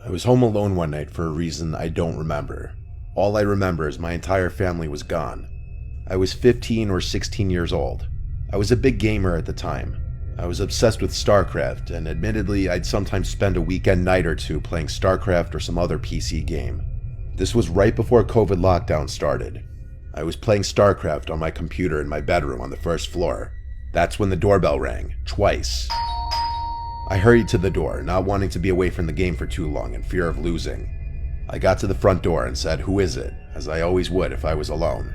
I was home alone one night for a reason I don't remember. All I remember is my entire family was gone. I was 15 or 16 years old. I was a big gamer at the time. I was obsessed with StarCraft, and admittedly I'd sometimes spend a weekend night or two playing StarCraft or some other PC game. This was right before COVID lockdown started. I was playing StarCraft on my computer in my bedroom on the first floor. That's when the doorbell rang, twice. I hurried to the door, not wanting to be away from the game for too long in fear of losing. I got to the front door and said, "Who is it?" as I always would if I was alone.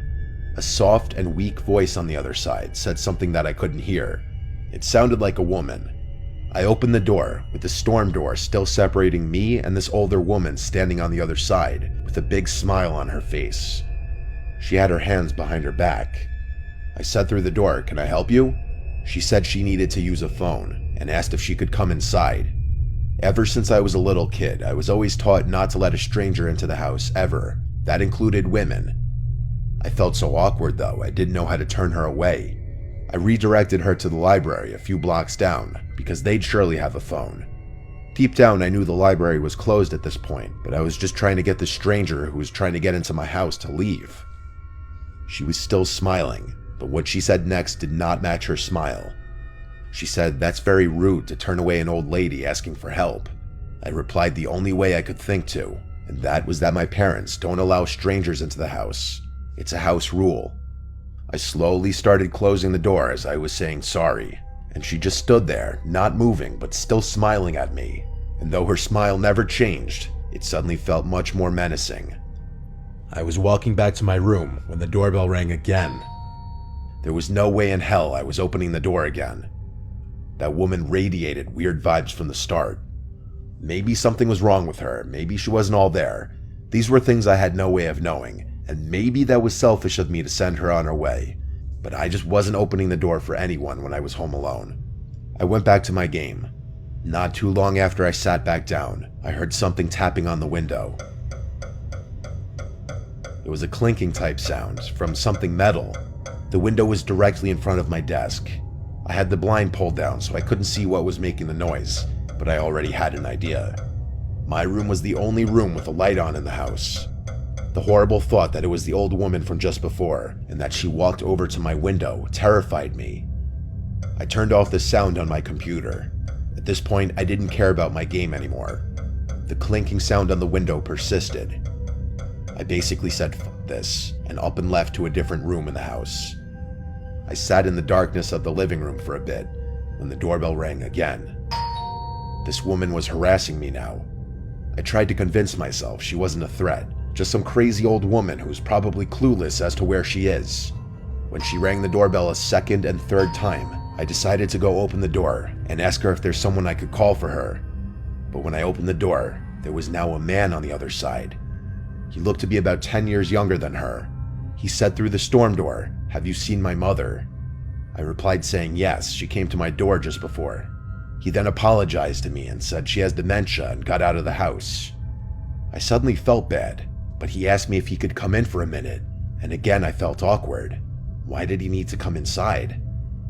A soft and weak voice on the other side said something that I couldn't hear. It sounded like a woman. I opened the door, with the storm door still separating me and this older woman standing on the other side, with a big smile on her face. She had her hands behind her back. I said through the door, "Can I help you?" She said she needed to use a phone, and asked if she could come inside. Ever since I was a little kid, I was always taught not to let a stranger into the house, ever. That included women. I felt so awkward though, I didn't know how to turn her away. I redirected her to the library a few blocks down, because they'd surely have a phone. Deep down I knew the library was closed at this point, but I was just trying to get the stranger who was trying to get into my house to leave. She was still smiling, but what she said next did not match her smile. She said, "That's very rude to turn away an old lady asking for help." I replied the only way I could think to, and that was that my parents don't allow strangers into the house. It's a house rule. I slowly started closing the door as I was saying sorry, and she just stood there, not moving but still smiling at me. And though her smile never changed, it suddenly felt much more menacing. I was walking back to my room when the doorbell rang again. There was no way in hell I was opening the door again. That woman radiated weird vibes from the start. Maybe something was wrong with her, maybe she wasn't all there. These were things I had no way of knowing, and maybe that was selfish of me to send her on her way. But I just wasn't opening the door for anyone when I was home alone. I went back to my game. Not too long after I sat back down, I heard something tapping on the window. It was a clinking type sound from something metal. The window was directly in front of my desk. I had the blind pulled down so I couldn't see what was making the noise, but I already had an idea. My room was the only room with a light on in the house. The horrible thought that it was the old woman from just before, and that she walked over to my window, terrified me. I turned off the sound on my computer. At this point, I didn't care about my game anymore. The clinking sound on the window persisted. I basically said, "Fuck this," and up and left to a different room in the house. I sat in the darkness of the living room for a bit when the doorbell rang again. This woman was harassing me now. I tried to convince myself she wasn't a threat, just some crazy old woman who's probably clueless as to where she is. When she rang the doorbell a second and third time, I decided to go open the door and ask her if there's someone I could call for her. But when I opened the door, there was now a man on the other side. He looked to be about 10 years younger than her. He said through the storm door, "Have you seen my mother?" I replied saying yes, she came to my door just before. He then apologized to me and said she has dementia and got out of the house. I suddenly felt bad, but he asked me if he could come in for a minute, and again I felt awkward. Why did he need to come inside?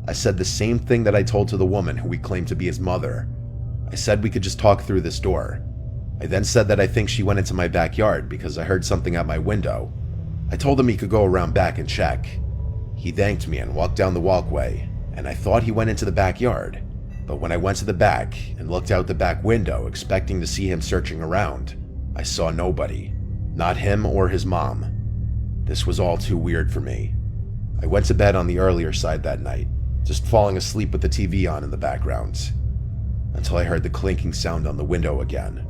I said the same thing that I told to the woman who we claimed to be his mother. I said we could just talk through this door. I then said that I think she went into my backyard because I heard something at my window. I told him he could go around back and check. He thanked me and walked down the walkway, and I thought he went into the backyard. But when I went to the back and looked out the back window expecting to see him searching around, I saw nobody. Not him or his mom. This was all too weird for me. I went to bed on the earlier side that night, just falling asleep with the TV on in the background, until I heard the clinking sound on the window again.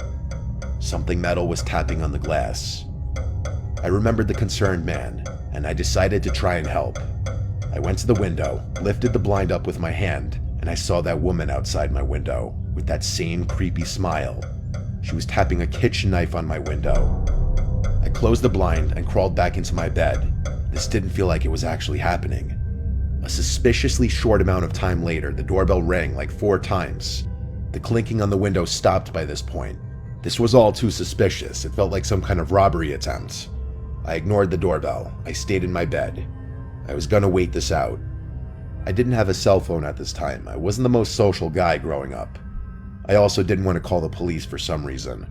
Something metal was tapping on the glass. I remembered the concerned man, and I decided to try and help. I went to the window, lifted the blind up with my hand, and I saw that woman outside my window, with that same creepy smile. She was tapping a kitchen knife on my window. I closed the blind and crawled back into my bed. This didn't feel like it was actually happening. A suspiciously short amount of time later, the doorbell rang like 4 times. The clinking on the window stopped by this point. This was all too suspicious. It felt like some kind of robbery attempt. I ignored the doorbell. I stayed in my bed. I was gonna wait this out. I didn't have a cell phone at this time. I wasn't the most social guy growing up. I also didn't want to call the police for some reason.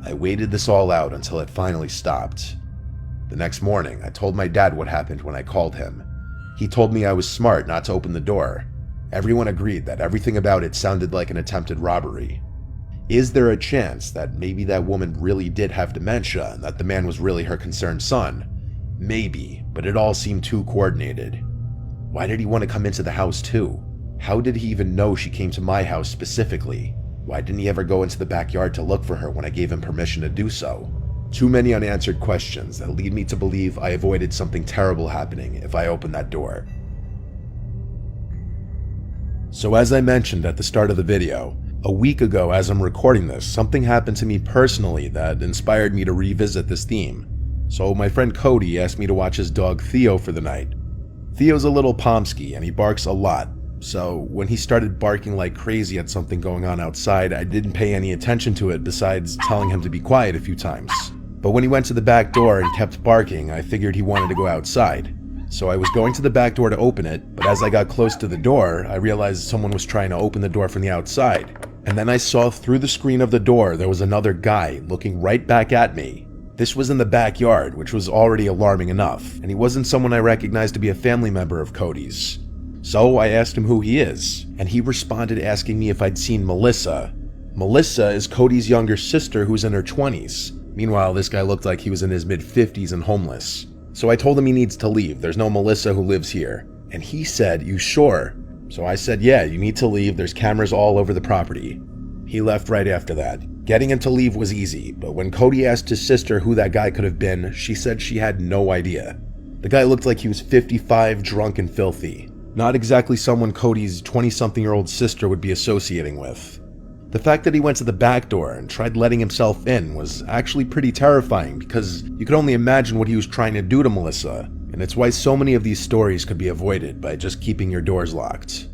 I waited this all out until it finally stopped. The next morning, I told my dad what happened when I called him. He told me I was smart not to open the door. Everyone agreed that everything about it sounded like an attempted robbery. Is there a chance that maybe that woman really did have dementia and that the man was really her concerned son? Maybe, but it all seemed too coordinated. Why did he want to come into the house too? How did he even know she came to my house specifically? Why didn't he ever go into the backyard to look for her when I gave him permission to do so? Too many unanswered questions that lead me to believe I avoided something terrible happening if I opened that door. So as I mentioned at the start of the video, a week ago as I'm recording this, something happened to me personally that inspired me to revisit this theme. So my friend Cody asked me to watch his dog Theo for the night. Theo's a little pomsky and he barks a lot, so when he started barking like crazy at something going on outside, I didn't pay any attention to it besides telling him to be quiet a few times. But when he went to the back door and kept barking, I figured he wanted to go outside. So I was going to the back door to open it, but as I got close to the door, I realized someone was trying to open the door from the outside. And then I saw through the screen of the door there was another guy looking right back at me. This was in the backyard, which was already alarming enough, and he wasn't someone I recognized to be a family member of Cody's. So I asked him who he is, and he responded asking me if I'd seen Melissa. Melissa is Cody's younger sister who's in her 20s. Meanwhile, this guy looked like he was in his mid-50s and homeless. So I told him he needs to leave, there's no Melissa who lives here. And he said, "You sure?" So I said, "Yeah, you need to leave, there's cameras all over the property." He left right after that. Getting him to leave was easy, but when Cody asked his sister who that guy could have been, she said she had no idea. The guy looked like he was 55, drunk and filthy. Not exactly someone Cody's 20-something-year-old sister would be associating with. The fact that he went to the back door and tried letting himself in was actually pretty terrifying because you could only imagine what he was trying to do to Melissa, and it's why so many of these stories could be avoided by just keeping your doors locked.